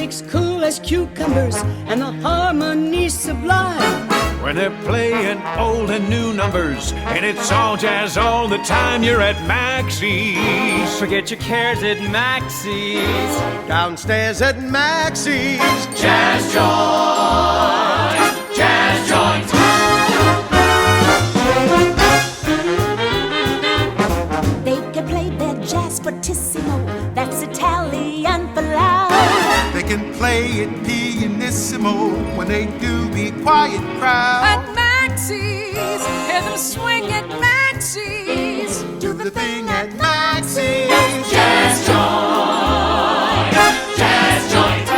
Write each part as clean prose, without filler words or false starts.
music's cool as cucumbers, and the harmony's sublime. When they're playing old and new numbers, and it's all jazz all the time, you're at Maxie's. Forget your cares at Maxie's. Downstairs at Maxie's. Jazz joint, jazz joint. They can play their jazz fortissimo, that's Italian for loud. They can play it pianissimo when they do be quiet crowd. At Maxie's, hear them swing at Maxie's. Do the thing at Maxie's. Jazz joint, jazz joint.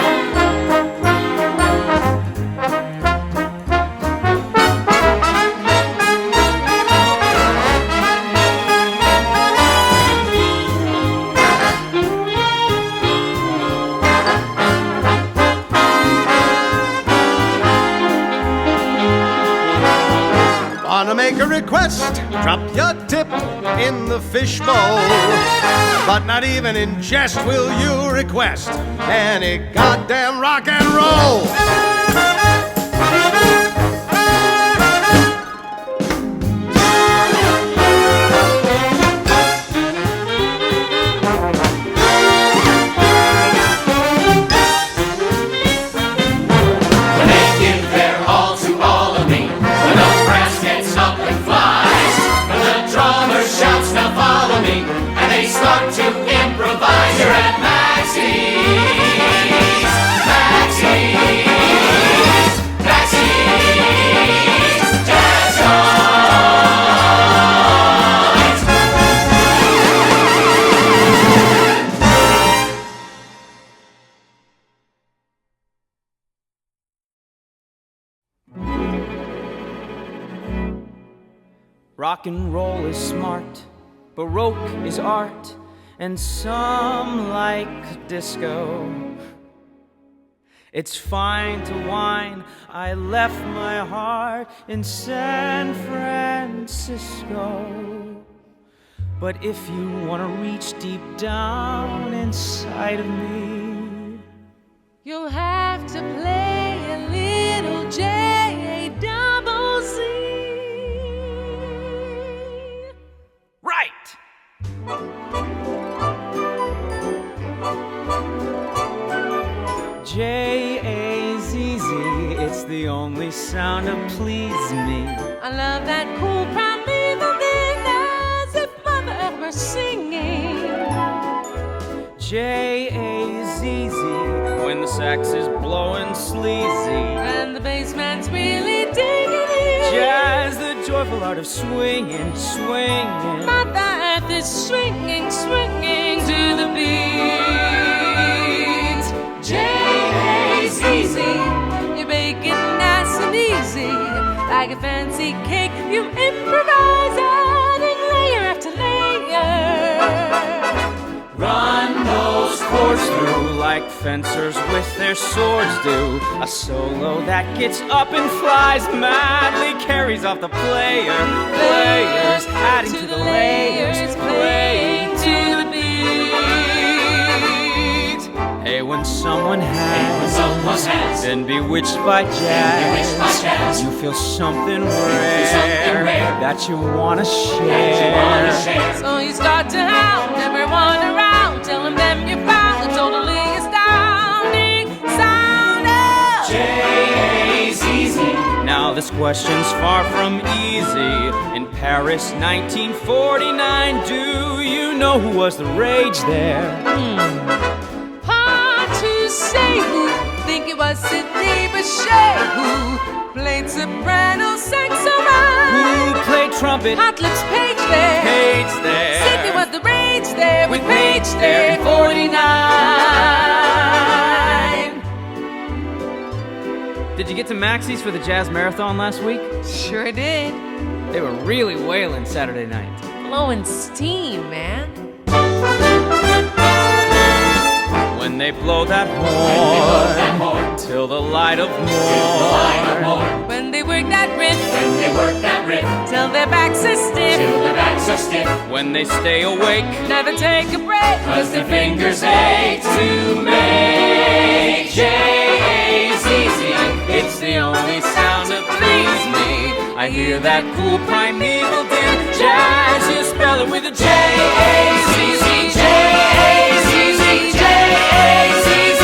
Wanna make a request? Drop your tip in the fishbowl. But not even in jest will you request any goddamn rock and roll. When they give their all to all of me, when the brass gets up and flies, when the drummer shouts now follow me, and they start to improvise, you're at Maxie's, Maxie's, Maxie's, jazz joint. Rock and roll is smart, Baroque is art, and some like disco. It's fine to whine, I left my heart in San Francisco. But if you want to reach deep down inside of me, You'll have to play a little J-double-Z. right! J-A-Z-Z, it's the only sound to please me. I love that cool primeval thing as if mother ever singing. J-A-Z-Z, when the sax is blowing sleazy. And the bassman's really digging it. Jazz, the joyful art of swinging, swinging. Mother Earth is swinging, swinging to the beat. J-A-Z-Z, you make it nice and easy. Like a fancy cake, you improvise, adding layer after layer. Run those chords through like fencers with their swords do. A solo that gets up and flies madly carries off the player. Players adding to the layers, playing to the beat. Hey, when someone has been bewitched by jazz, you feel something rare that you wanna share. So you start to hound everyone around, telling them you found the totally astounding sound of J-A-Z-Z. Now this question's far from easy. In Paris, 1949, do you know who was the rage there? Hard to say who, think it was Sidney Bechet who played soprano, saxophone. Who played trumpet? Hot Lips Page there. Page there. Sidney was the rage there with Page there in 49. Did you get to Maxie's for the jazz marathon last week? Sure did. They were really wailing Saturday night. Blowing steam, man. when they blow that horn, till the light of morn. When they work that riff, till their backs are stiff, when they stay awake, never take a break, 'cause their fingers ache to make J's easy. it's the only sound that please me. I hear that cool primeval din, jazz, you spell it with a J. J-A-Z-Z, J-A-Z-Z, J-A-Z-Z,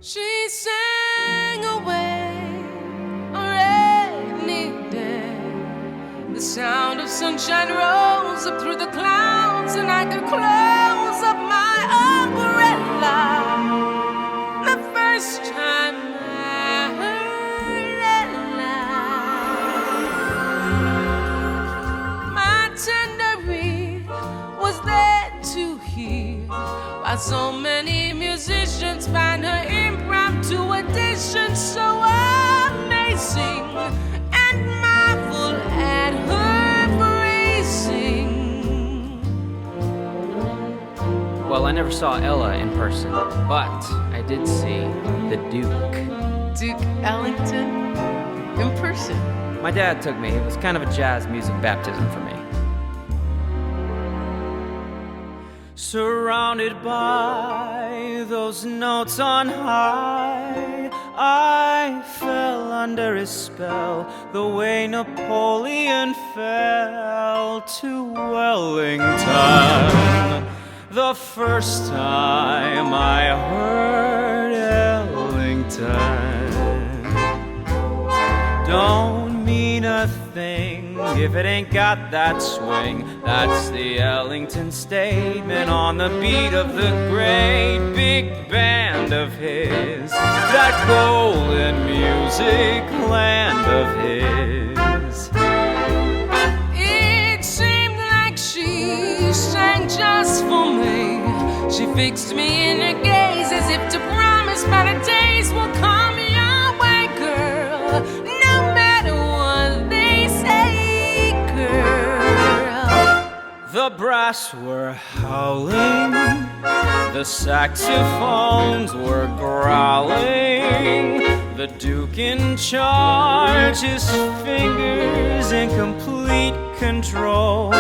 She sang away a rainy day. The sound of sunshine rose up through the clouds, and I could close up my umbrella. The first time I heard Ella, my tenderine was there to hear, while so many musicians find her impromptu addition so amazing and marvel at her phrasing. Well, I never saw Ella in person, but I did see the Duke. Duke Ellington in person. My dad took me. It was kind of a jazz music baptism for me. Surrounded by those notes on high, I fell under his spell the way Napoleon fell to Wellington. The first time I heard Ellington. Don't mean a thing if it ain't got that swing. That's the Ellington statement on the beat of the great big band of his, that golden music land of his. It seemed like she sang just for me. She fixed me in her gaze as if to promise better days will come your way, girl. No matter what they say, girl. The brass were howling, the saxophones were growling, the Duke in charge, his fingers in complete control.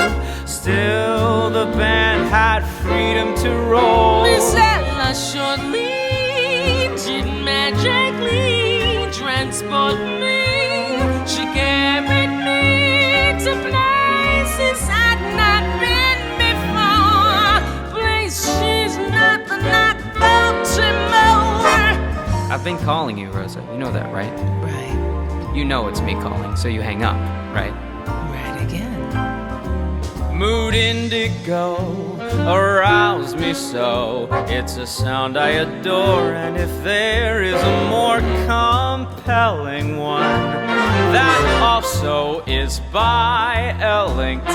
Still the band had freedom to roll. Miss Ella shortly did magically transport me. She carried me to places I'd not been before, places not the not Baltimore. I've been calling you, Rosa. You know that, right? Right. You know it's me calling, so you hang up, right? Right again. Mood indigo aroused me so. It's a sound I adore, and if there is a more compelling one, that also is by Ellington.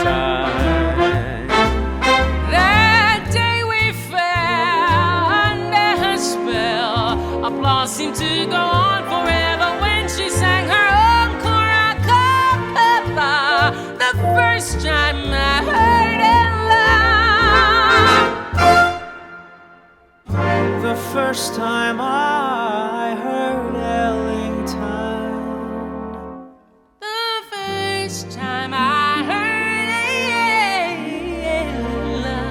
That day we fell under her spell. Applause seemed to go on forever when she sang her own Cora cappella. The first time I heard Ella. The first time I heard Ellington. The first time I heard Ella.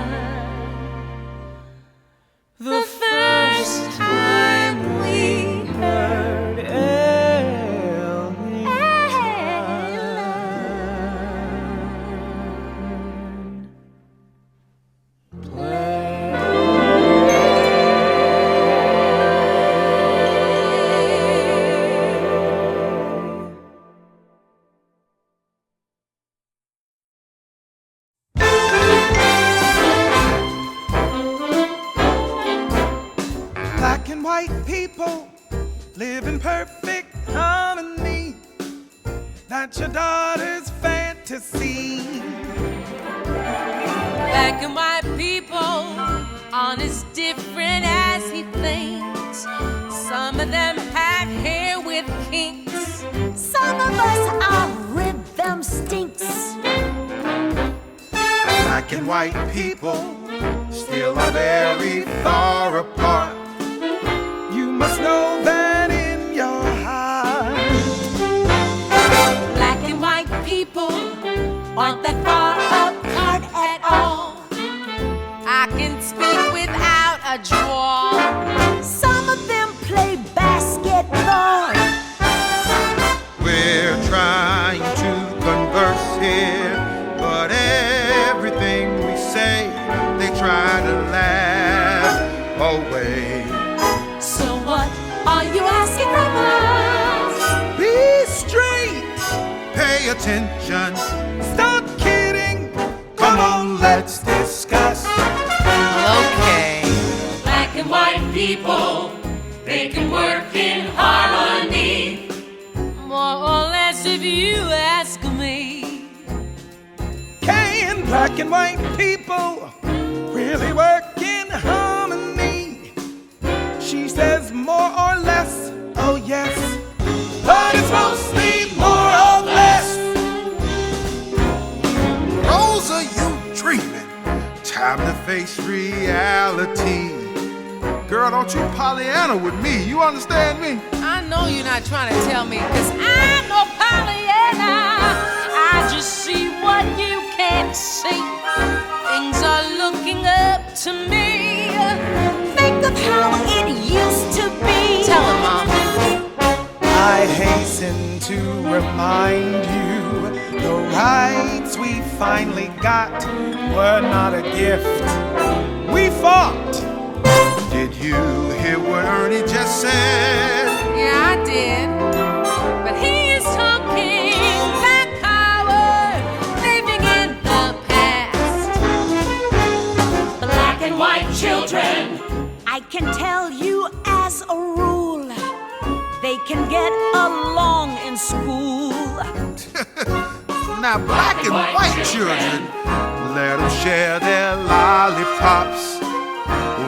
The first time we heard Black and white people live in perfect harmony. That's your daughter's fantasy. Black and white people aren't as different as he thinks. Some of them have hair with kinks. Some of us, our rhythm stinks. Black and white people still are very far apart. You must know that in your heart. Black and white people aren't that far apart at all. I can speak without a drawl. Some of them play basketball. We're trying to converse here, but everything we say, they try to laugh away. So what are you asking from us? Be straight, pay attention, stop kidding. Come on, let's discuss. Okay. Black and white people, they can work in harmony. More or less if you ask me. Can black and white people really work in harmony? She says more or less, oh yes, but it's mostly more or less. Rosa, you dreaming? Time to face reality. Girl, don't you Pollyanna with me, you understand me? I know you're not trying to tell me, 'cause I'm no Pollyanna. I just see what you can't see. Things are looking up to me. Think of how it used to be. Tell him, Mom. I hasten to remind you, the rights we finally got were not a gift. We fought. Did you hear what Ernie just said? Yeah, I did. But he is talking black power, living in the past. Black and white children, I can tell you as a rule, they can get along in school. Now Black and white children, let them share their lollipops.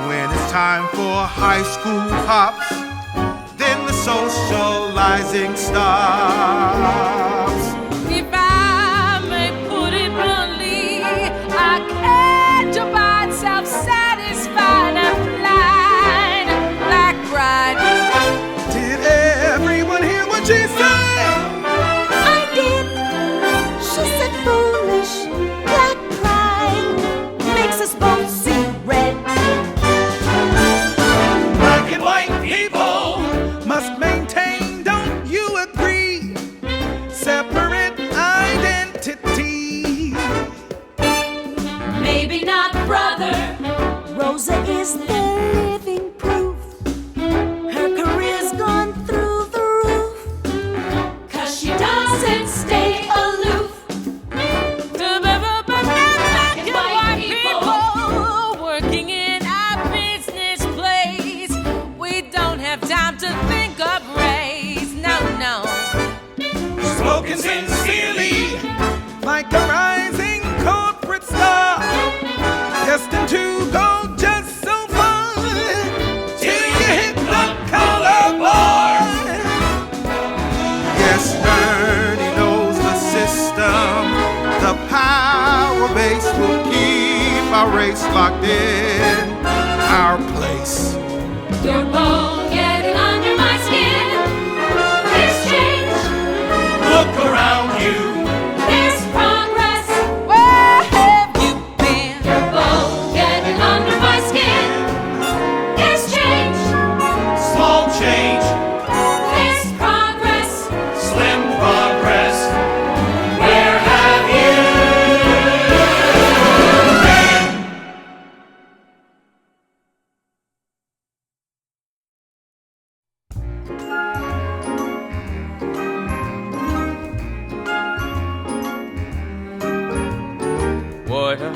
When it's time for high school hops, then the socializing stops. If I may put it bluntly, I can't abide self-satisfied and blind, black bride. Did everyone hear what she said? I did. She said foolish, black pride makes us both see red. Black and white people must maintain, don't you agree? Separate identity. maybe not brother. Rosa is the living proof. Her career's gone through the roof. 'Cause she doesn't stay aloof. Black and white people working in our business place. We don't have time to think of race. No, no. Spoken sincerely, like a rising corporate star, destined to go just so far till you hit the color bar. Yes, Ernie knows the system. The power base will keep our race locked in our place. Your bone getting under my skin. There's change. Look around you. There's progress. Where have you been? Your bone getting under my skin. There's change. Small change. There's progress. Slim progress. Where have you been? Woulda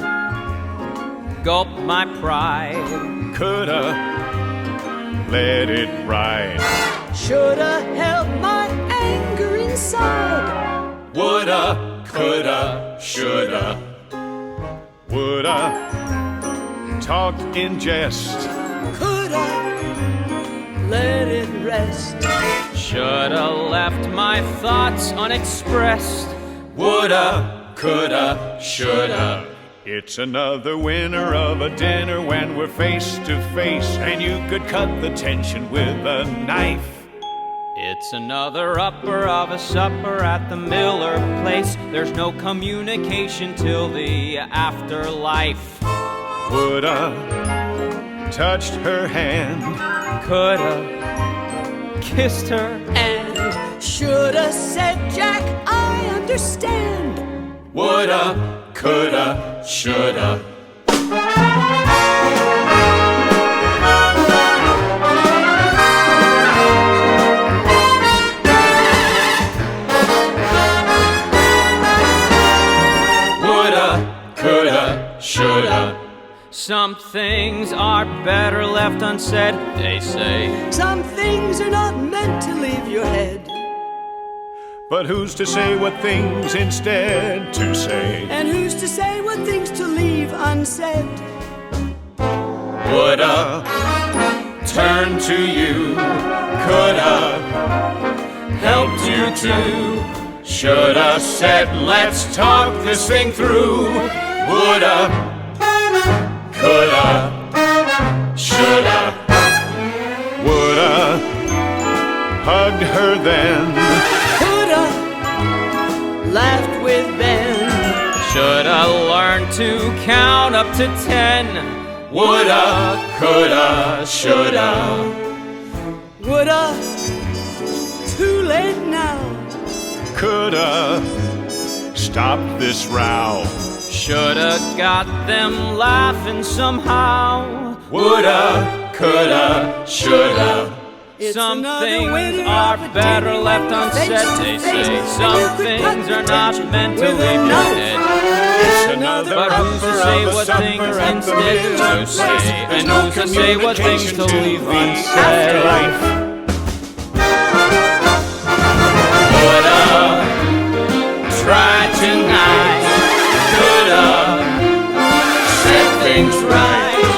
gulped my pride. Coulda let it ride. Shoulda held my anger inside. Woulda, coulda, shoulda. Woulda talked in jest. Coulda let it rest. Shoulda left my thoughts unexpressed. Woulda, coulda, shoulda. It's another winner of a dinner when we're face to face, and you could cut the tension with a knife. It's another upper of a supper at the Miller place. There's no communication till the afterlife. Woulda touched her hand. Coulda kissed her. And shoulda said, Jack, I understand. Woulda, coulda, shoulda. Woulda, coulda, shoulda. Some things are better left unsaid, they say. Some things are not meant to leave your head. But who's to say what things instead to say? And who's to say what things to leave unsaid? Woulda turned to you, coulda helped you too. Shoulda said, let's talk this thing through. Woulda, coulda, shoulda. Woulda hugged her then. Laughed with Ben. Shoulda learned to count up to 10. Woulda, coulda, shoulda. Woulda, too late now. Coulda stopped this row. Shoulda got them laughing somehow. Woulda, coulda, shoulda. Some things are better left unsaid, they say. Some things are not meant to leave your head. But who's to say what things instead to say? And who's to say what things to leave unsaid? Woulda tried tonight. Coulda set things right.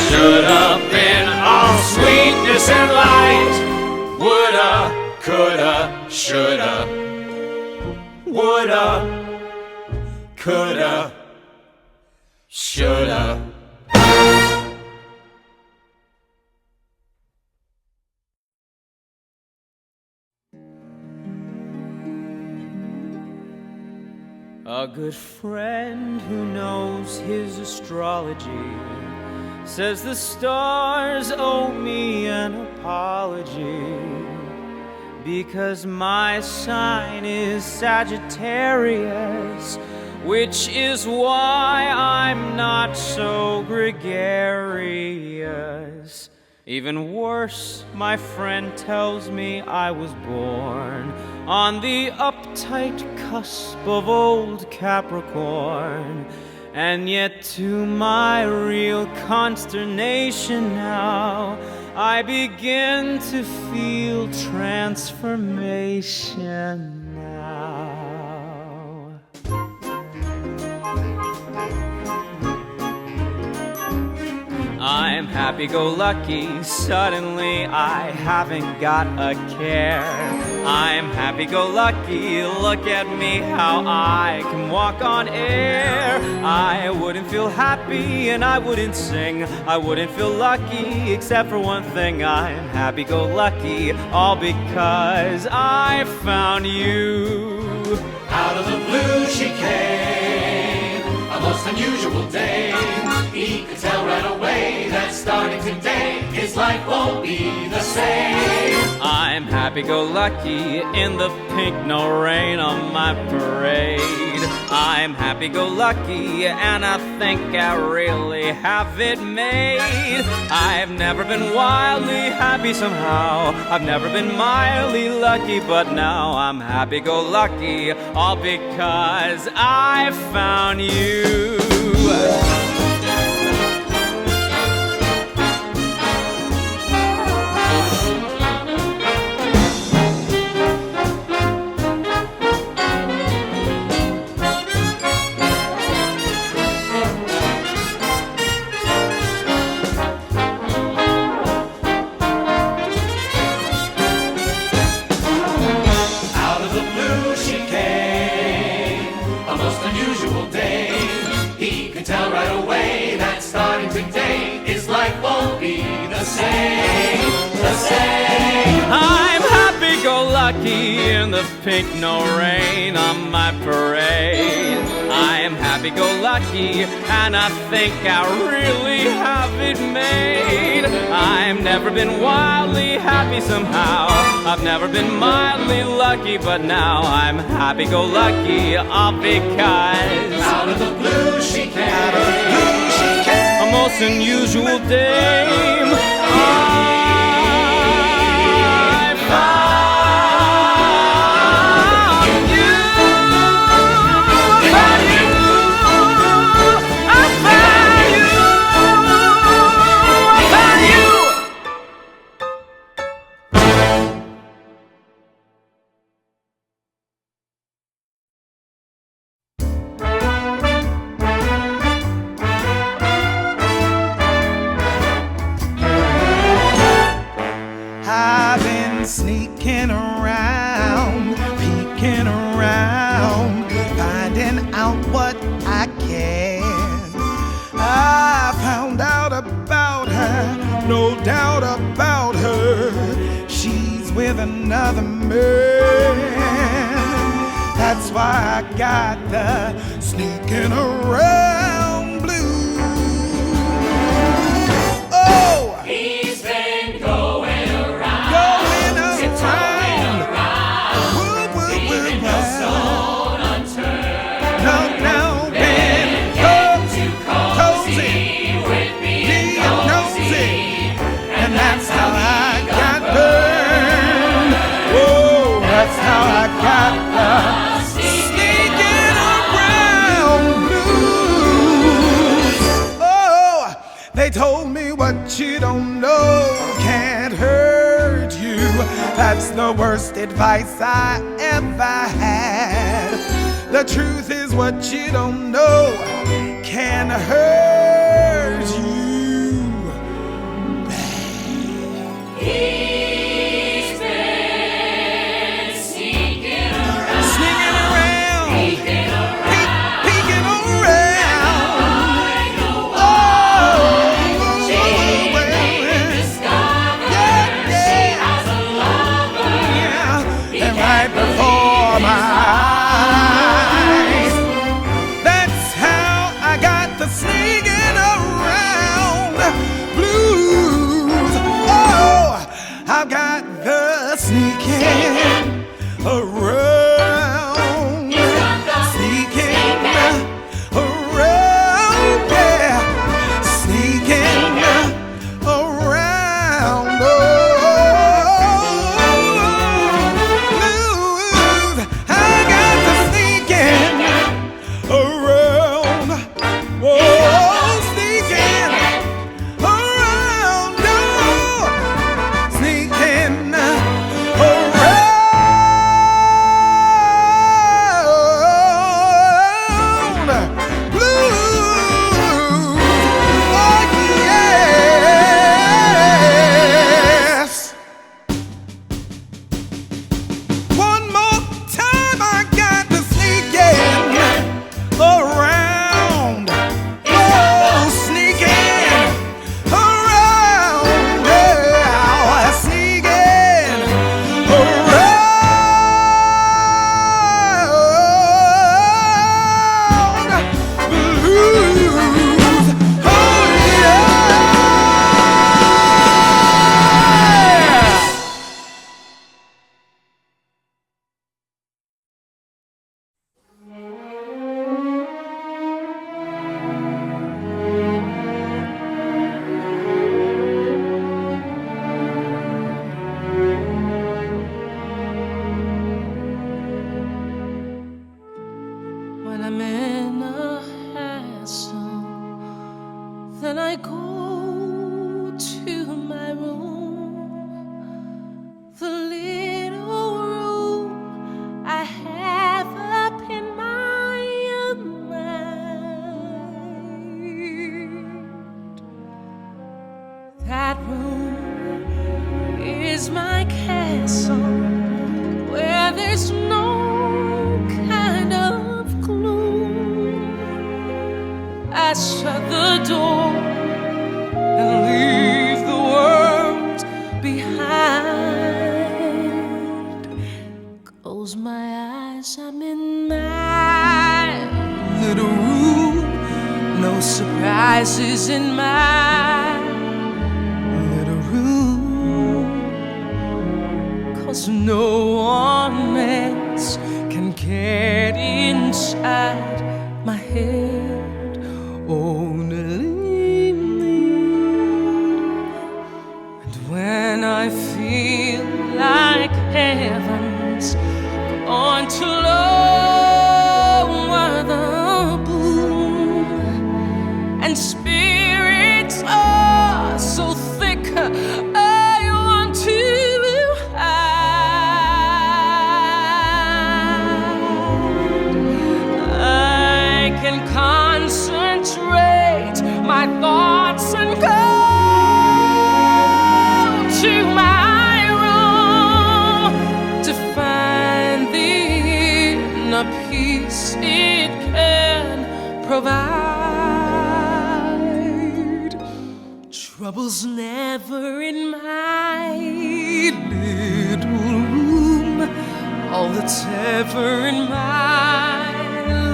Shoulda been all sweetness and light. Woulda, coulda, shoulda. Woulda, coulda, shoulda. A good friend who knows his astrology says the stars owe me an apology, because my sign is Sagittarius, which is why I'm not so gregarious. Even worse, my friend tells me I was born on the uptight cusp of old Capricorn. And yet to my real consternation now, I begin to feel transformation now. I'm happy-go-lucky, suddenly I haven't got a care. I'm happy-go-lucky, look at me how I can walk on air. I wouldn't feel happy and I wouldn't sing, I wouldn't feel lucky except for one thing. I'm happy-go-lucky, all because I found you. Out of the blue she came, a most unusual day. He could tell right away that starting today his life won't be the same. I'm happy-go-lucky in the pink no rain on my parade. I'm happy-go-lucky and I think I really have it made. I've never been wildly happy somehow, I've never been mildly lucky, but now I'm happy-go-lucky, all because I found you. I'm happy-go-lucky in the pink no rain on my parade. I am happy-go-lucky and I think I really have it made. I've never been wildly happy somehow. I've never been mildly lucky, but now I'm happy-go-lucky all because Out of the blue she came. a most unusual dame. I found you. I found you. I found you. I found you. I've been sneaking around, peeking around, finding out what I can. I found out about her, no doubt about her. She's with another man. That's why I got the sneaking around blues. Oh! He's been going around. Going around. Tiptoeing around. Woo, woo, woo, Leaving no woo. stone unturned. No, been Too cozy with being nosy. and that's how I got burned. Whoa, that's how I got the sneaking around blues. Oh, they told me what you don't know can't hurt you. That's the worst advice I ever had. The truth is what you don't know can hurt you. He's been sneaking around. Sneaking around, Peeking around. peeking around. Oh, She discovered she has a lover. yeah, and right before my eyes. That's how I got the sneaking around blues. Oh, I've got the sneaking around. Sneaking around, yeah. Sneaking around, oh, blues. I got the sneaking around, whoa, sneaking around, oh, sneaking around. realize I'm in my little room. No surprises in my little room, 'cause no one else can get inside my head, only me. And when I feel like heaven's going to lower the boom, and spirits are so thick I want to concentrate my thoughts and go to my room to find the inner peace it can provide. Trouble's never in my little room. All that's ever in my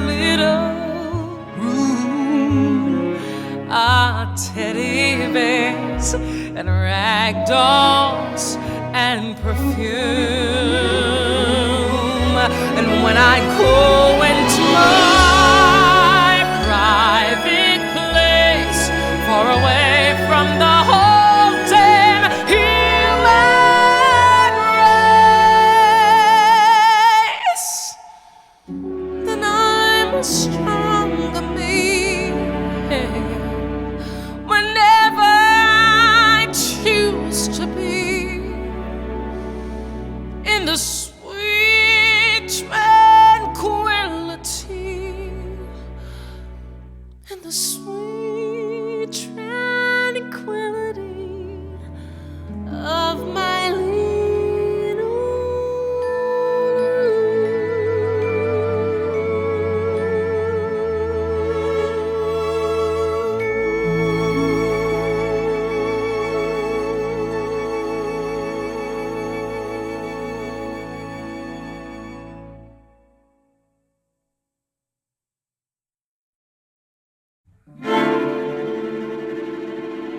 little are teddy bears and rag dolls and perfume. And when I go into my private place, far away from the whole damn human race, then I'm a stronger me. Whenever I choose to be in the sweet tranquility, in the sweet tranquility of my little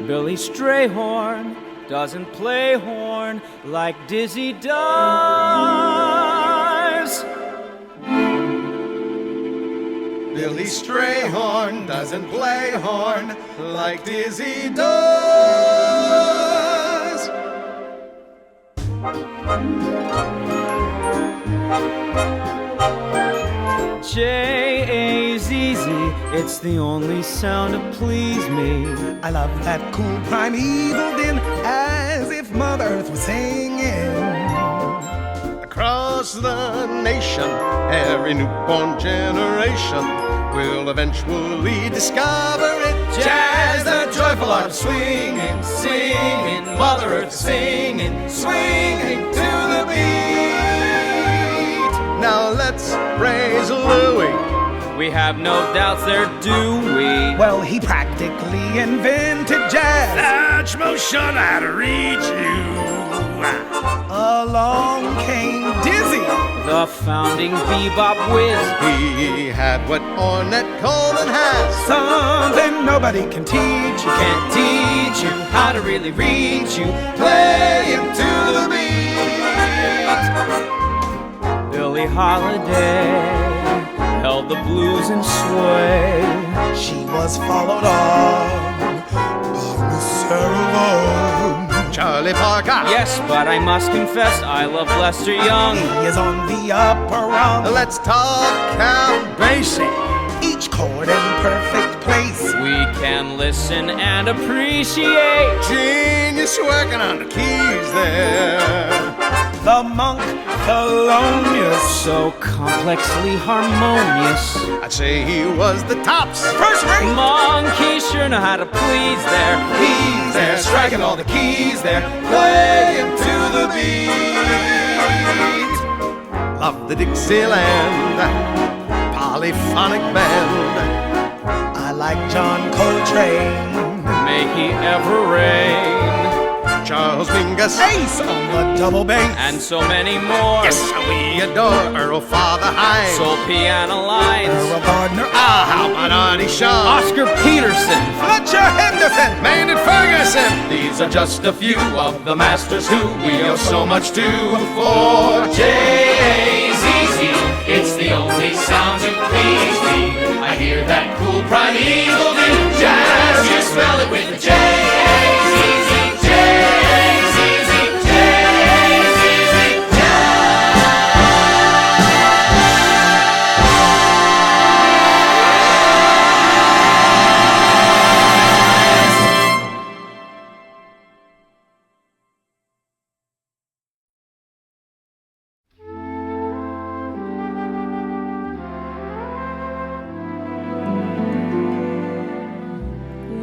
Billy Strayhorn doesn't play horn like Dizzy does. Billy Strayhorn doesn't play horn like Dizzy does. J-A-Z-Z, it's the only sound to please me. I love that cool primeval din, as if Mother Earth was singing. Across the nation, every newborn generation will eventually discover it. Jazz, the joyful art of swinging, singing, Mother Earth singing, swinging to the beat. Now let's praise Louie. We have no doubts they're due. Well, he practically invented jazz. Such motion out of reach you. Along came Dizzy, the founding bebop whiz. He had what Ornette Coleman has. something nobody can teach you. Can't teach you how to really reach you. Play him to the beat. Billie Holiday held the blues in sway. She was followed on by Miss Sarah Vaughan. Charlie Parker. Yes, but I must confess I love Lester Young. He is on the upper rung. Let's talk Count Basie. Each chord in perfect place. We can listen and appreciate Genius working on the keys there. The monk Thelonious, so complexly harmonious. I'd say he was the tops. first rate. Monkey sure know how to please there. He's there, striking all the keys there. Play him to the beat. Love the Dixieland polyphonic band. I like John Coltrane. May he ever reign. Charles Mingus, Ace on the double bass. And so many more. yes, we adore Earl Father Hines, Soul piano lines. Earl Gardner, how about Artie Shaw, Oscar Peterson. Fletcher Henderson, Maynard Ferguson. These are just a few of the masters who we owe so much to. For J-A-Z-Z, it's the only sound to please me. I hear that cool primeval do jazz, you spell it with a J-A-Z-Z, J-A-Z-Z, J-A-Z-Z,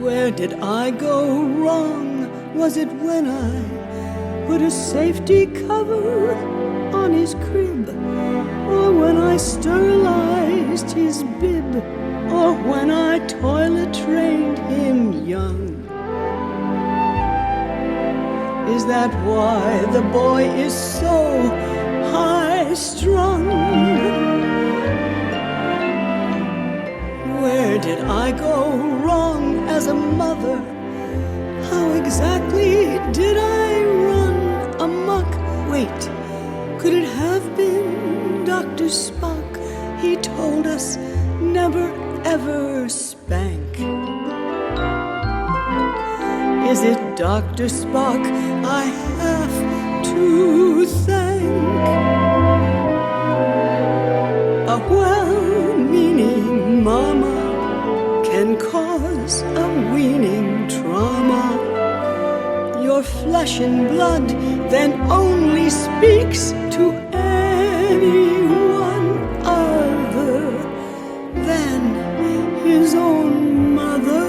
Where did I go wrong? Was it when I put a safety cover on his crib? Or when I sterilized his bib? Or when I toilet trained him young? Is that why the boy is so high-strung? Where did I go wrong as a mother? How exactly did I run amok? Wait, could it have been Dr. Spock? He told us never ever spank. Is it Dr. Spock I have to thank? A well-meaning mama can cause a weaning trauma. Your flesh and blood then only speaks to anyone other than his own mother.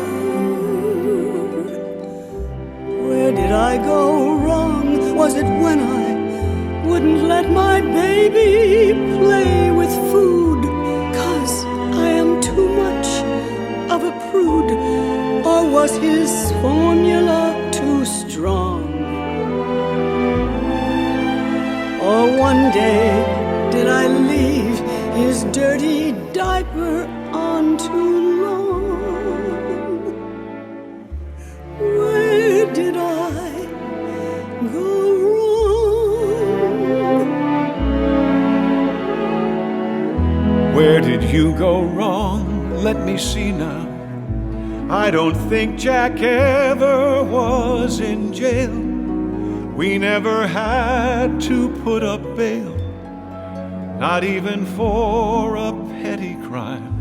Where did I go wrong? Was it when I wouldn't let my baby play with food? 'Cause I am too much of a prude, or was his formula too strong? Or one day did I leave his dirty diaper on too long? Where did I go wrong? Where did you go wrong? Let me see now. I don't think Jack ever was in jail. We never had to put up bail, not even for a petty crime.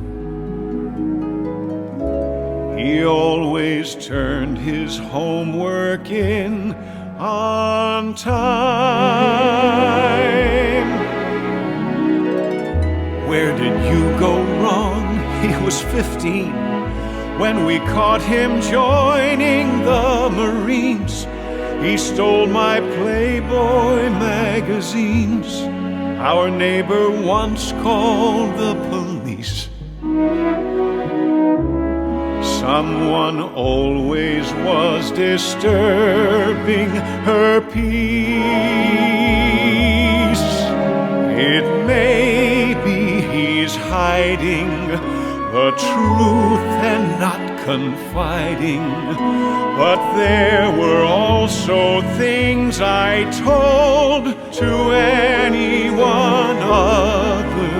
He always turned his homework in on time. Where did you go wrong? He was 15 when we caught him joining the Marines. He stole my Playboy magazines. Our neighbor once called the police. Someone always was disturbing her peace. It may be he's hiding the truth and not confiding, but there were also things I told to anyone other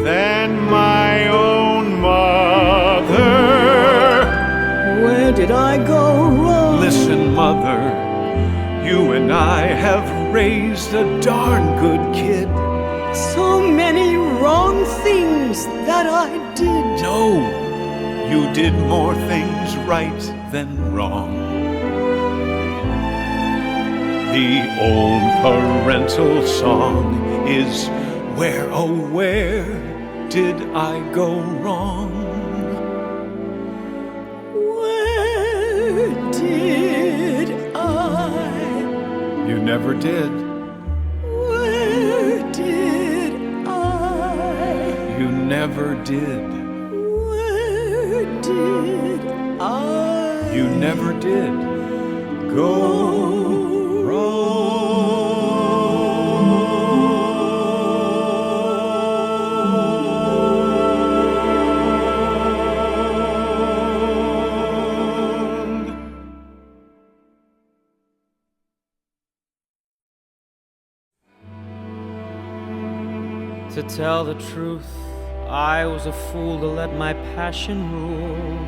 than my own mother. Where did I go wrong? Listen, Mother, you and I have raised a darn good kid. So many wrong things that I did. No, you did more things right than wrong. The old parental song is, where, oh, where did I go wrong? Where did I? You never did. Where did I? You never did. Where did I? You never did. go wrong. To tell the truth, I was a fool to let my passion rule.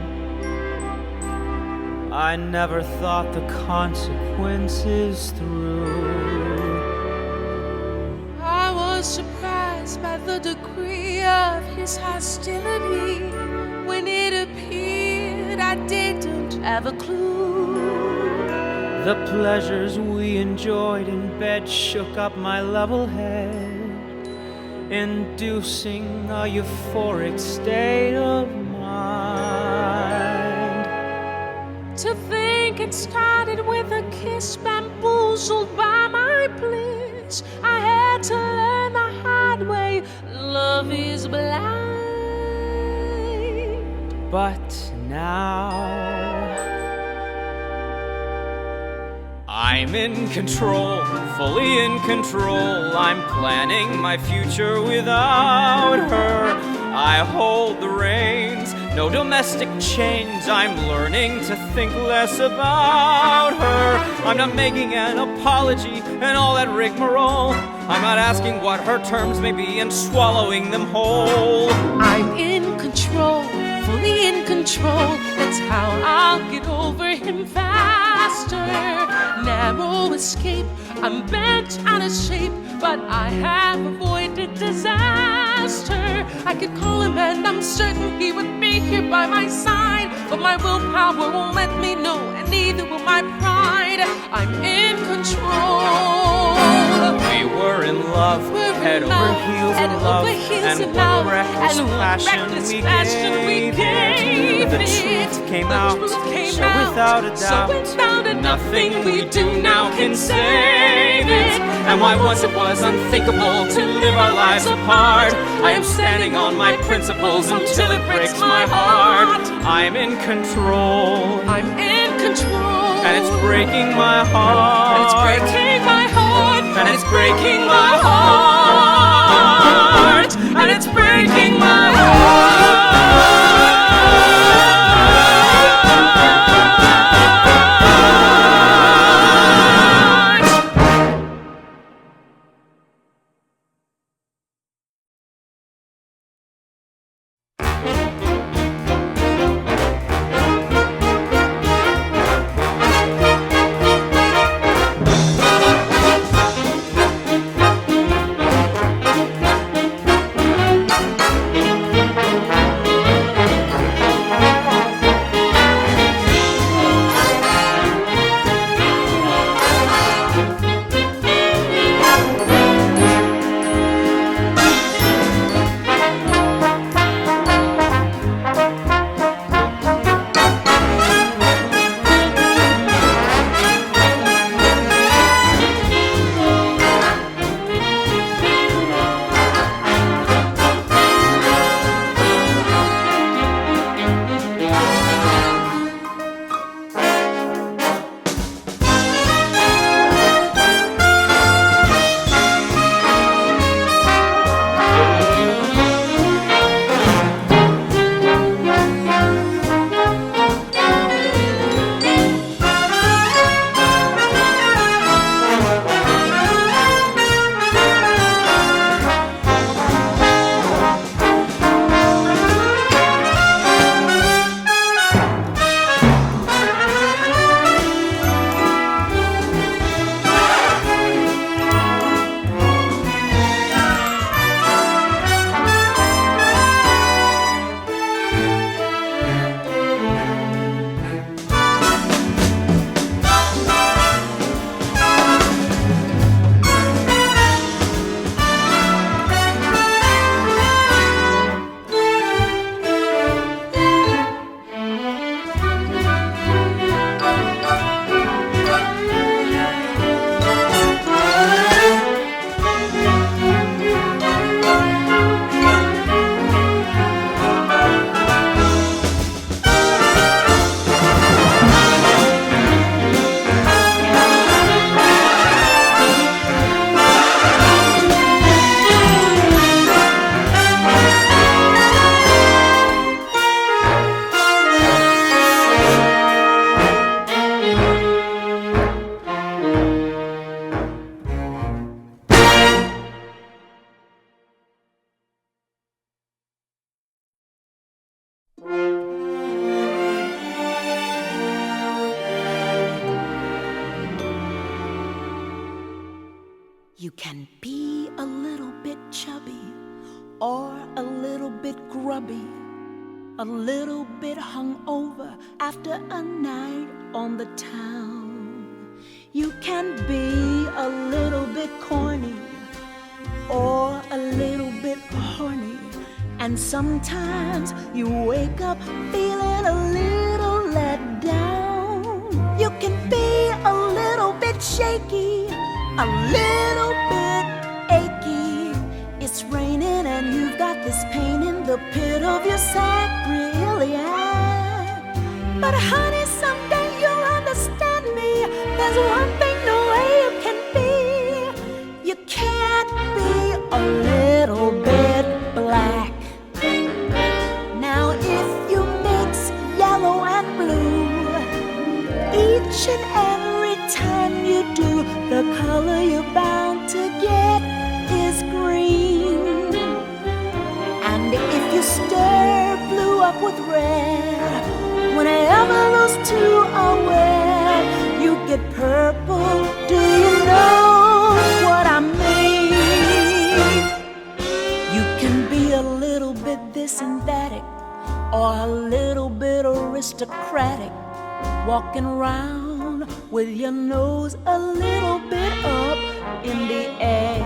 I never thought the consequences through. I was surprised by the degree of his hostility. When it appeared, I didn't have a clue. The pleasures we enjoyed in bed shook up my level head, inducing a euphoric state of mind. To think it started with a kiss, bamboozled by my bliss. I had to learn the hard way, love is blind. But now I'm in control, fully in control. I'm planning my future without her. I hold the reins, no domestic chains. I'm learning to think less about her. I'm not making an apology and all that rigmarole. I'm not asking what her terms may be and swallowing them whole. I'm in control, fully in control. That's how I'll get over him faster. Narrow escape, I'm bent out of shape, but I have avoided disaster. I could call him and I'm certain he would be here by my side, but my willpower won't let me know, and neither will my pride. I'm in control. We were in love, head over heels in love, and what reckless passion we gave it. The truth came out, so without a doubt, nothing we do now can save it. And why once it was unthinkable to live our lives apart, I am standing on my principles until it breaks my heart. I'm in control, I'm in control, and it's breaking my heart, and it's breaking my heart, and it's breaking my heart, and it's breaking my heart. You can be a little bit chubby or a little bit grubby, a little bit hungover after a night on the town. You can be a little bit corny or a little bit horny, and sometimes you wake up feeling a little let down. You can be a little bit shaky, a little bit achy. It's raining and you've got this pain in the pit of your sacroiliac. But honey, someday you'll understand me. There's one thing no way you can be. You can't be a little bit black. Now if you mix yellow and blue, each and every time you do, the color you're bound to get is green. And if you stir blue up with red, whenever those two are wet, you get purple. Do you know what I mean? You can be a little bit this and that, or a little bit aristocratic, walking around with your nose a little bit up in the air.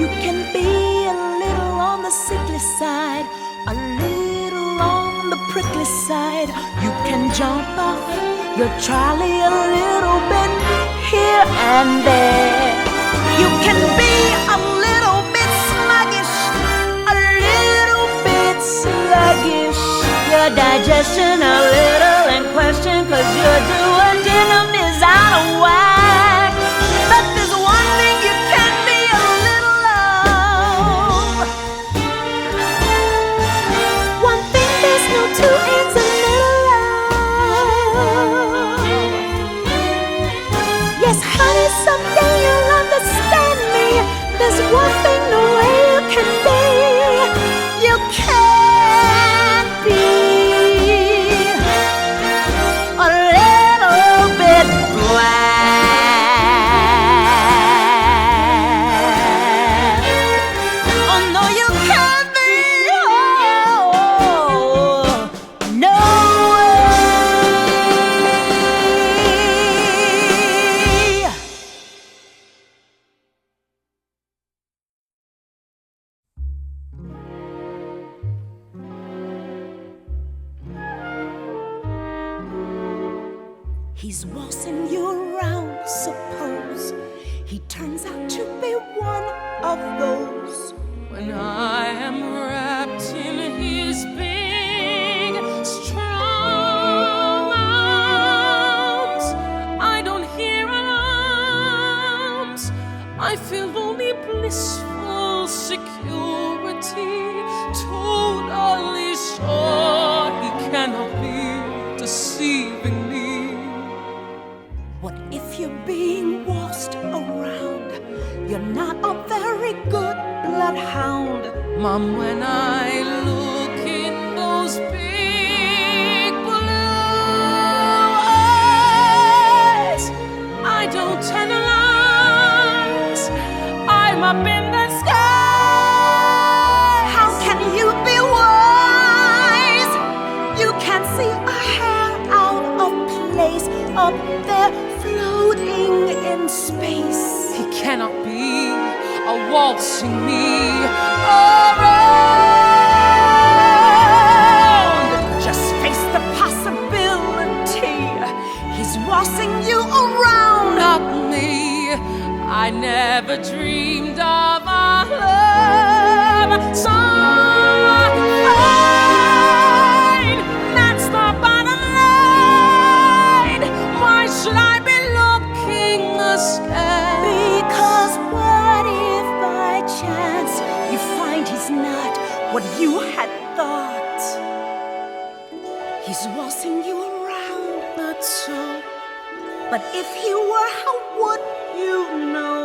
You can be a little on the sickly side, a little on the prickly side. You can jump off your trolley a little bit here and there. You can be a little bit sluggish, a little bit sluggish. Your digestion a little in question, 'cause your duodenum is out of whack. But there's one thing you can be a little of. One thing there's no two ends a little of. Yes, honey, someday you'll understand me. There's one thing no way you can be. You can't be a little bit black. Oh no, you can't be. Oh, no way. He's waltzing you around, suppose he turns out to be one of those. When I am wrapped in his big, strong arms, I don't hear alarms. I feel only blissful security, totally sure he cannot be deceiving me. What if you're being waltzed around? You're not a very good bloodhound. Mom, when I look in those big blue eyes, I don't analyze. I'm up in the sky. How can you be wise? You can't see a hair out of place up there floating in space. He cannot be a waltzing me around. Just face the possibility. He's waltzing you around. Not me. I never dreamed of a love so fine. That's the bottom line. Why should I be looking askance? Because what if by chance you find he's not what you had thought? He's waltzing you around, not so. But if he were, how would you know?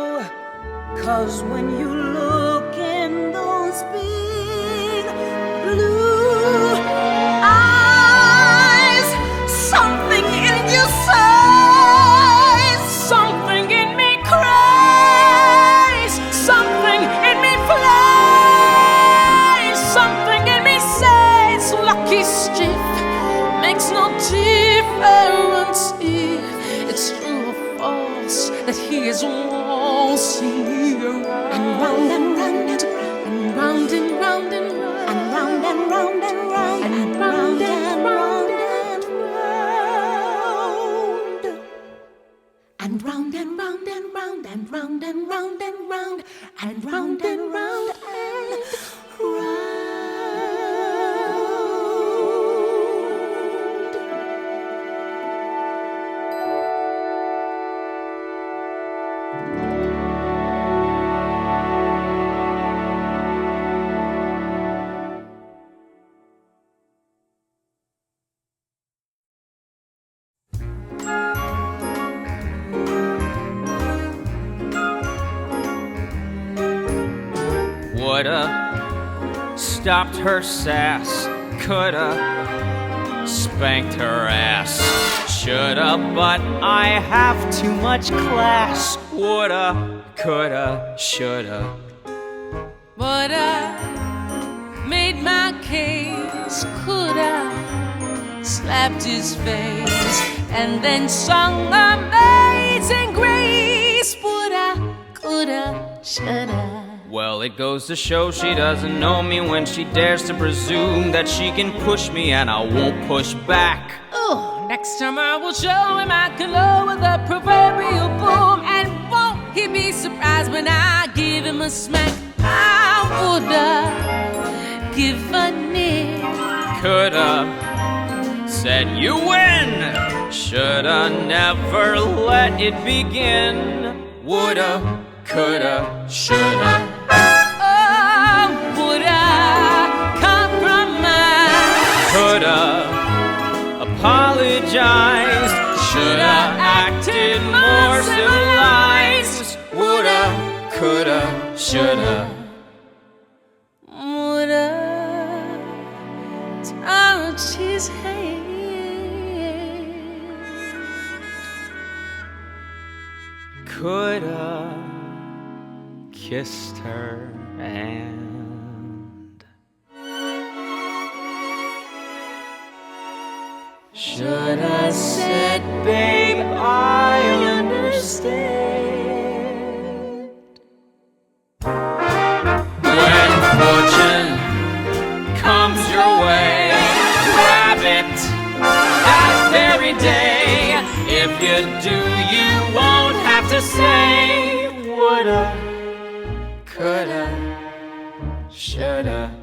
'Cause when you look in those big blue eyes, something in you sighs, Something in me cries. just won't see her. And round and round and and round and round and round and round and round and round and round and round and round and round and round and round and round and round and round and round and round. Woulda stopped her sass, coulda spanked her ass, shoulda, but I have too much class. Woulda, coulda, shoulda. But I made my case, coulda slapped his face and then sung Amazing Grace. Woulda, coulda, shoulda. Well, it goes to show she doesn't know me when she dares to presume that she can push me and I won't push back. Oh, next time I will show him I can lower the proverbial boom. And won't he be surprised when I give him a smack? I woulda given in. Coulda said you win, shoulda never let it begin. Woulda, coulda, shoulda. Oh, woulda compromised, Coulda apologized, shoulda acted more civilized. Woulda, coulda, shoulda. woulda touched his hand. Coulda kissed her and shoulda said, babe, I understand. When fortune comes your way, grab it that very day. If you do, you won't have to say woulda, coulda, shoulda.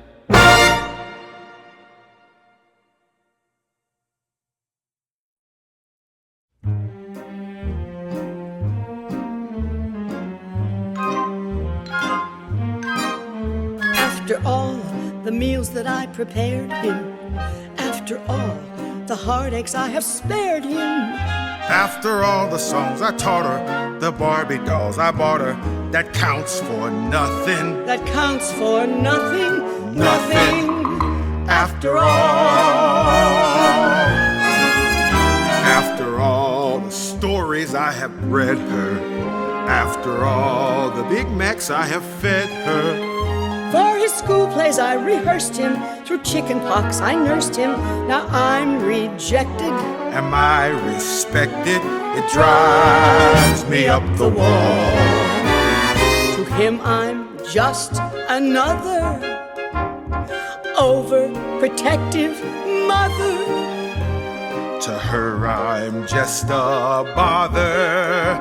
After all the meals that I prepared him, after all the heartaches I have spared him, After all the songs I taught her, the Barbie dolls I bought her, that counts for nothing. that counts for nothing, Nothing. After all the stories I have read her, after all the Big Macs I have fed her, For his school plays I rehearsed him, through chicken pox I nursed him. Now I'm rejected. am I respected? It drives me up the wall. To him I'm just another overprotective mother. To her I'm just a bother,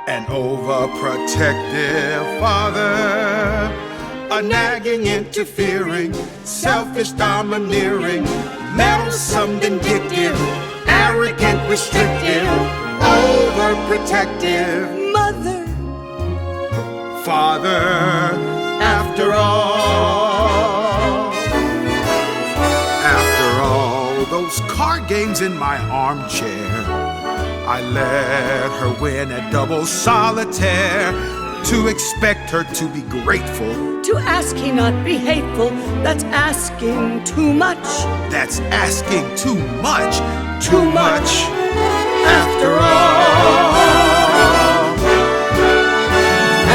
an overprotective father, a nagging, interfering, selfish, domineering, meddlesome, vindictive, arrogant, restrictive, overprotective Mother, father. After all those card games in my armchair, I let her win at double solitaire. To expect her to be grateful, to ask he not be hateful, that's asking too much. that's asking too much. Too much. After all,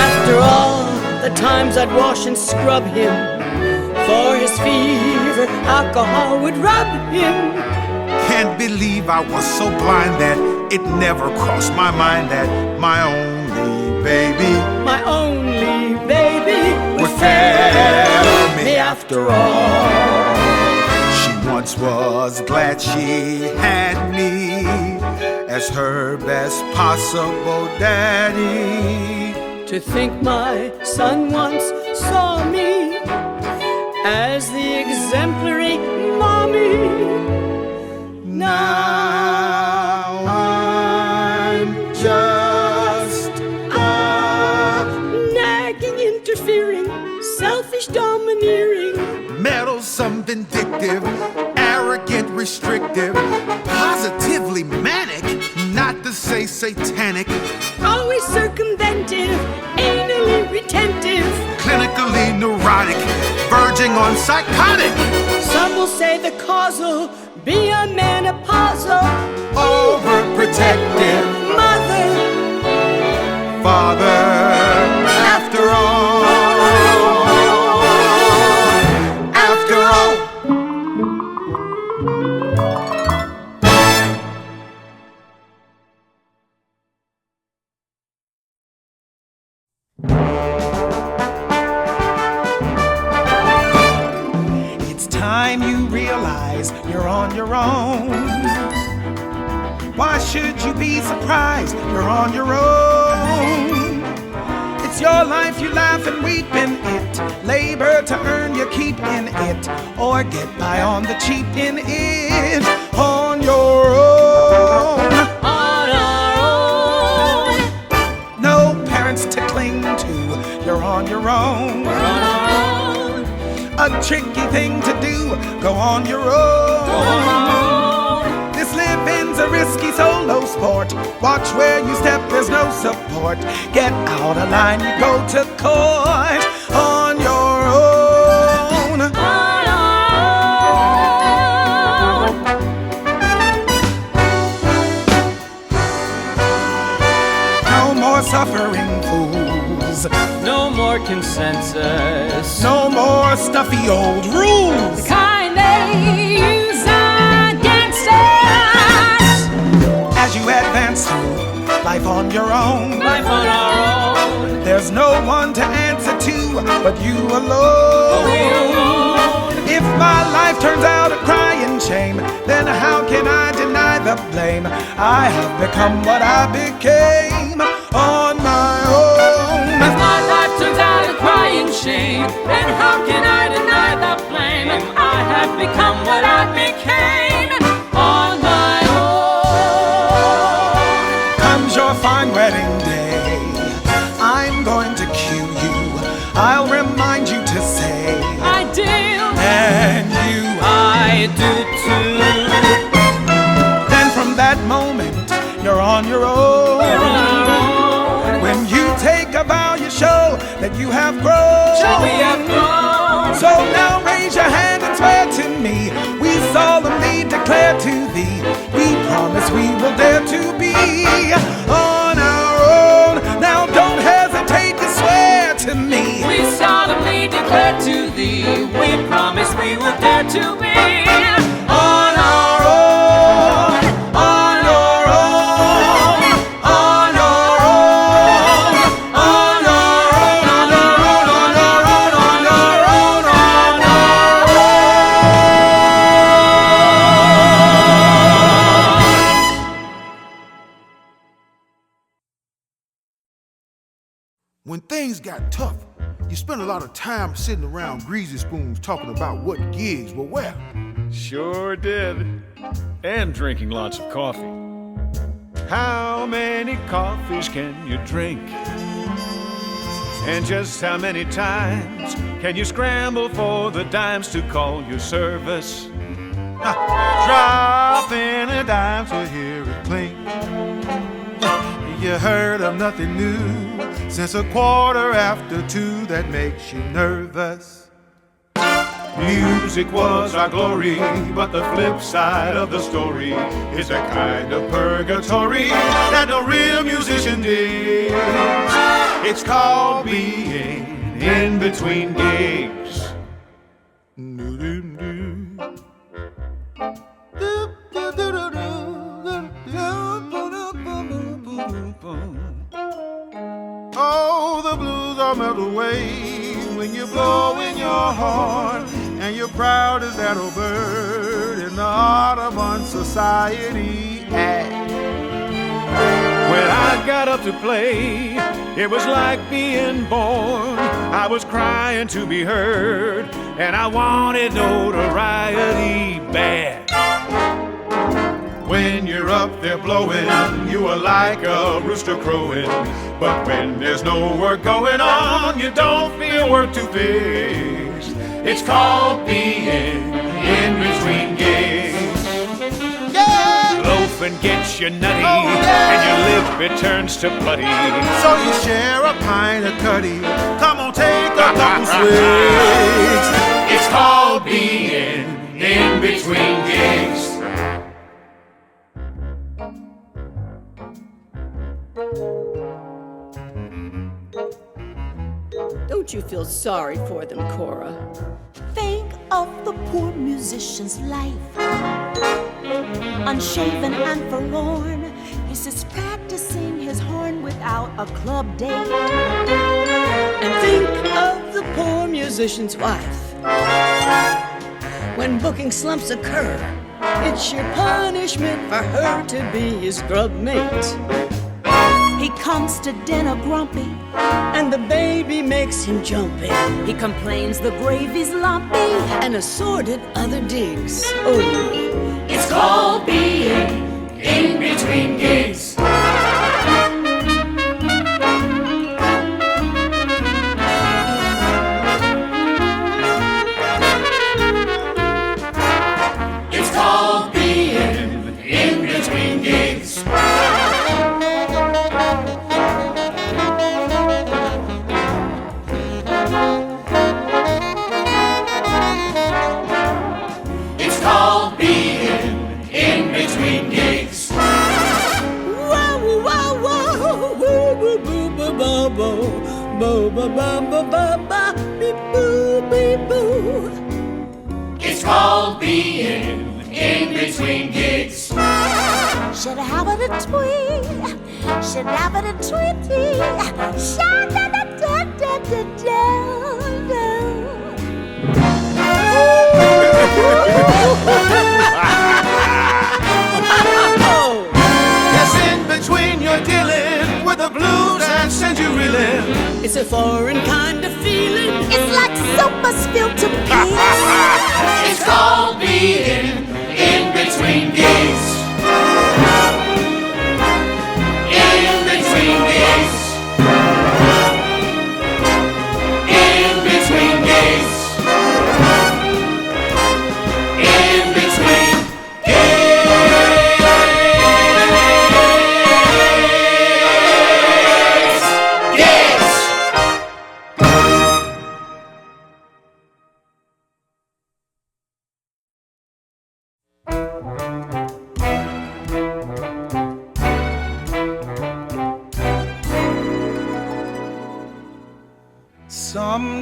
After all the times I'd wash and scrub him, for his fever alcohol would rub him. can't believe I was so blind that it never crossed my mind that my only only baby, my only baby, would fail me after all. She once was glad she had me as her best possible daddy. To think my son once saw me as the exemplary mommy. Now I'm just nagging, interfering, selfish, domineering, meddlesome, vindictive, arrogant, restrictive, positively manic, not to say satanic, always circumventive, anally retentive, clinically neurotic, verging on psychotic. Some will say the causal be a menopausal, overprotective, mother, father, after all. After all. It's time you realize you're on your own. Why should you be surprised? You're on your own. It's your life, you laugh and weep in it. Labor to earn your keep in it, or get by on the cheap in it. On your own. On our own. No parents to cling to. You're on your own. We're on our own. A tricky thing to do. Go on your own. This living's a risky solo sport. Watch where you step, there's no support. Get out of line, you go to court. On your own. On our own. No more suffering fools. No more consensus. No more stuffy old rules. Kind they use against us. As you advance through life on your own, Life on our own. there's no one to answer to but you alone. We alone. If my life turns out a crying shame, then how can I deny the blame? I have become what I became on my own. If my life turns out a crying shame, then how can I deny the blame? I have become what I became on my own. Comes your fine wedding day, I'm going to cue you. I'll remind you to say I do, and you. I do too. Then from that moment, you're on your own. We're on our own. When you take a vow, you show that you have grown. We have grown. So now raise your hand and swear to me. We solemnly declare to thee, we promise we will dare to be on our own. Now don't hesitate to swear to me. we solemnly declare to thee, we promise we will dare to be On our own, on your own, on your own, on your own, on your own, on your own, on your own, on your own. When things got tough, you spent a lot of time sitting around greasy spoons talking about what gigs were where. Sure did. And drinking lots of coffee. How many coffees can you drink? And just how many times can you scramble for the dimes to call your service? Drop in a dime to hear it clink. You heard of nothing new since 2:15 that makes you nervous. Music was our glory, but the flip side of the story is a kind of purgatory that no real musician digs. It's called being in between gigs. way when you're blowing your horn, and you're proud as that old bird in the Audubon Society ad. When I got up to play, it was like being born. I was crying to be heard, and I wanted notoriety bad. When you're up there blowing, you are like a rooster crowing. But when there's no work going on, you don't feel work to fix. It's called being in between gigs. Yeah! Loafing gets you nutty, and your lip it turns to putty. So you share a pint of cutty. Come on, take a couple swigs. It's called being in between gigs. Don't you feel sorry for them, Cora? Think of the poor musician's life. Unshaven and forlorn, he's just practicing his horn without a club date. And think of the poor musician's wife. When booking slumps occur, it's your punishment for her to be his grub mate. He comes to dinner grumpy, and the baby makes him jumpy. he complains the gravy's lumpy. And assorted other digs. Oh, It's called being in between gigs. It's called being in between gigs. It's called being in between gigs. whoa, whoa, whoa, woo, boo, boo, boo, boo, boo, boo, boo, boo, boo, boo, beep, boo, beep, boo. It's called being in between gigs. Should have it a tweet, should have it a tweety, should have it Yes, in between you're dealing with the blues and send you reeling. It's a foreign kind of feeling. It's like soap spilled to peace. It's called being in between gigs. In between gigs. In between gigs. In between gigs.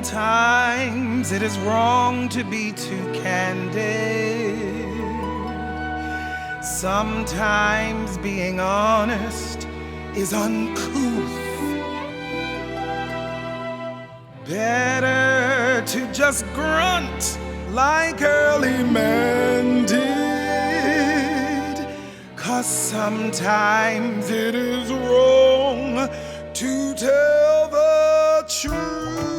Sometimes it is wrong to be too candid. Sometimes being honest is uncouth. Better to just grunt like early man did. 'Cause sometimes it is wrong to tell the truth.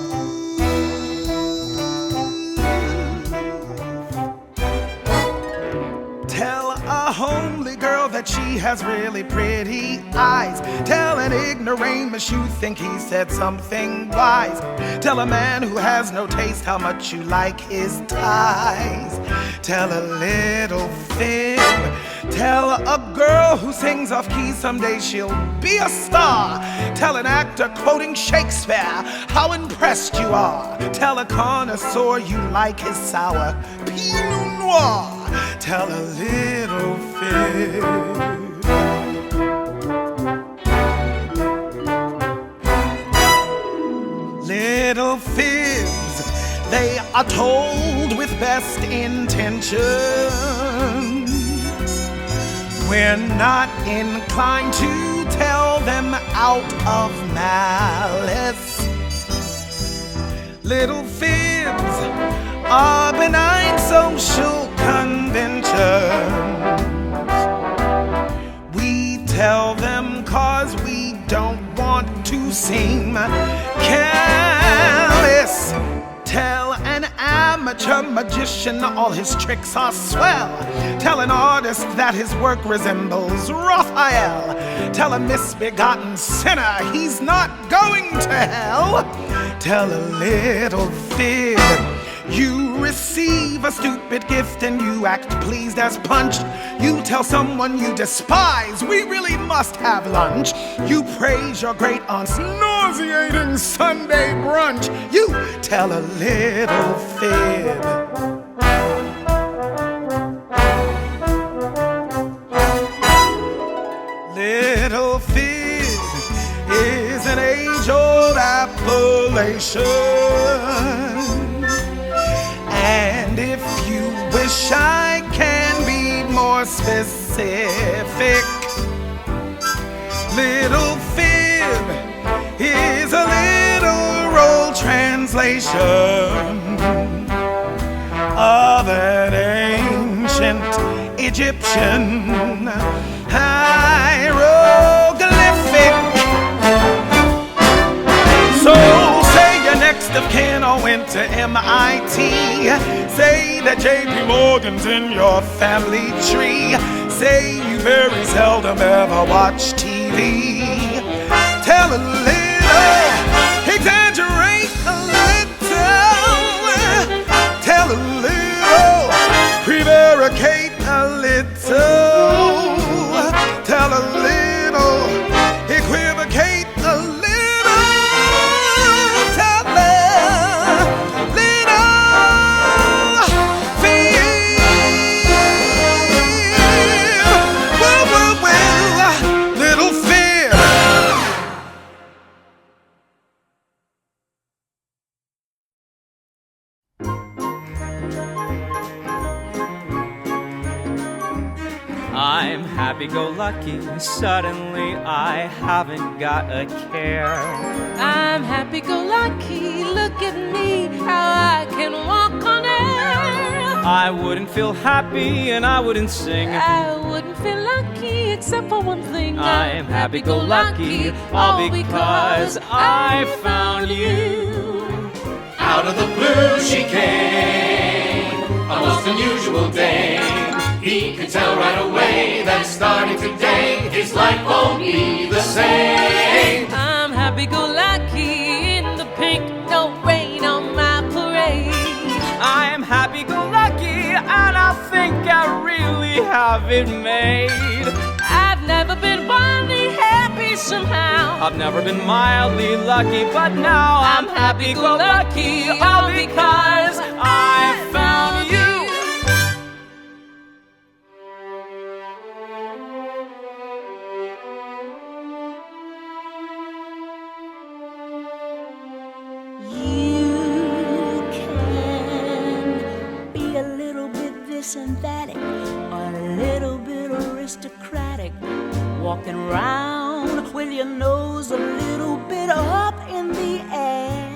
Tell a homely girl that she has really pretty eyes. Tell an ignoramus you think he said something wise. Tell a man who has no taste how much you like his ties. Tell a little fib. Tell a girl who sings off key someday she'll be a star. Tell an actor quoting Shakespeare how impressed you are. Tell a connoisseur you like his sour Pinot Noir. Tell a little fib. Little fibs, they are told with best intentions. We're not inclined to tell them out of malice. Little fibs are benign social conventions. We tell them 'cause we don't want to seem careless. Tell an amateur magician all his tricks are swell. Tell an artist that his work resembles Raphael. Tell a misbegotten sinner he's not going to hell. Tell a little fib you receive a stupid gift and you act pleased as punch. You tell someone you despise, we really must have lunch. You praise your great aunt's nauseating Sunday brunch. You tell a little fib. Little fib is an age-old appellation. And if you wish I can be more specific, little fib is a literal translation of an ancient Egyptian hieroglyphic. So say your next of kin all went to MIT. Say that J.P. Morgan's in your family tree. Say you very seldom ever watch TV. Tell a little, exaggerate a little. Tell a little, prevaricate a little. Tell a little, equivocate a little. I'm happy-go-lucky, suddenly I haven't got a care. I'm happy-go-lucky, look at me, how I can walk on air. I wouldn't feel happy and I wouldn't sing. I wouldn't feel lucky except for one thing. I'm happy-go-lucky, all because I found you. Out of the blue she came, a most unusual dame. He could tell right away that starting today his life won't be the same. I'm happy-go-lucky in the pink, don't rain on my parade. I am happy-go-lucky and I think I really have it made. I've never been wildly happy somehow. I've never been mildly lucky, but now I'm happy-go-lucky, all because I found you. Synthetic, a little bit aristocratic, walking around with your nose a little bit up in the air.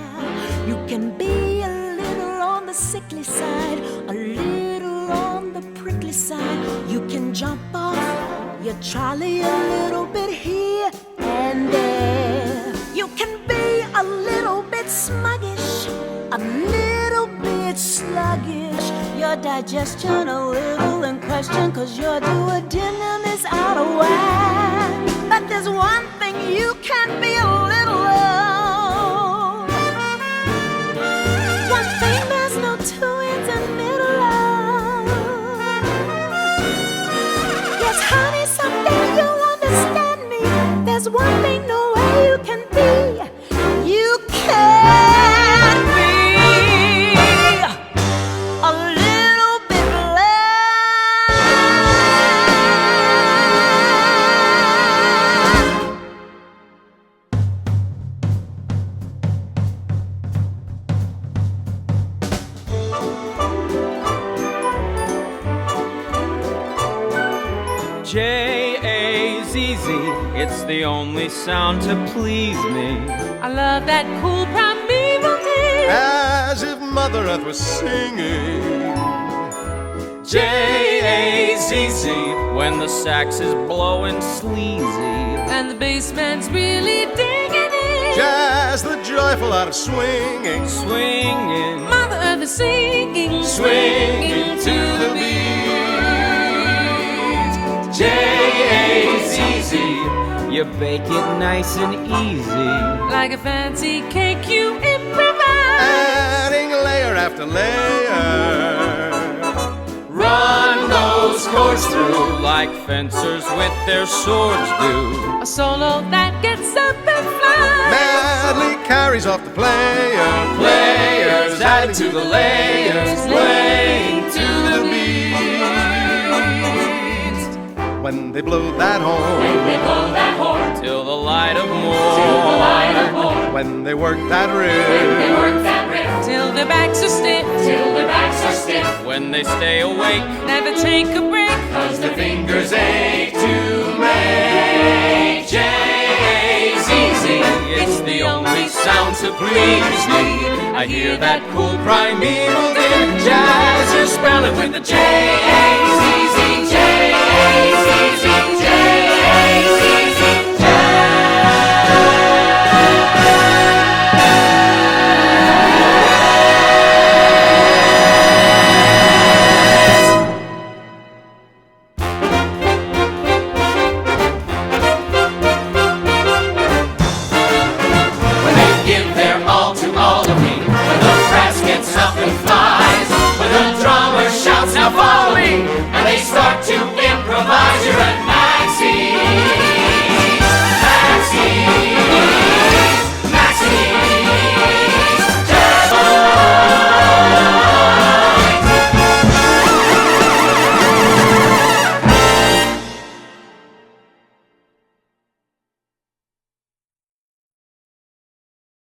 You can be a little on the sickly side, a little on the prickly side. You can jump off your trolley a little bit here and there. You can be a little bit smuggish, a little bit sluggish. Your digestion a little in question, 'cause your duodenum is out of whack. But there's one thing you can be a little of. One thing there's no two in the middle of. Yes, honey, someday you'll understand me. There's one thing no way you can be. You can be a little bit J-A-Z-Z, it's the only sound to please me. I love that cool primeval thing. as if Mother Earth was singing. J-A-Z-Z, when the sax is blowing sleazy and the bass man's really digging it. Jazz, the joyful art of swinging. Swinging, Mother Earth is singing, swinging to the beat. J-A-Z-Z, you bake it nice and easy, like a fancy cake you improvise, adding layer after layer. Run those chords through like fencers with their swords do. a solo that gets up and flies, Madly carries off the player. Players adding to the layers, playing to the beat. When they blow that horn. Till the light of morn. When they work that riff. till their backs are stiff, When they stay awake, never take a break. 'cause their fingers ache to make J-A-Z-Z. It's the only sound to please me. I hear that cool primeval din. Jazz is spelling with the J-A-Z-Z.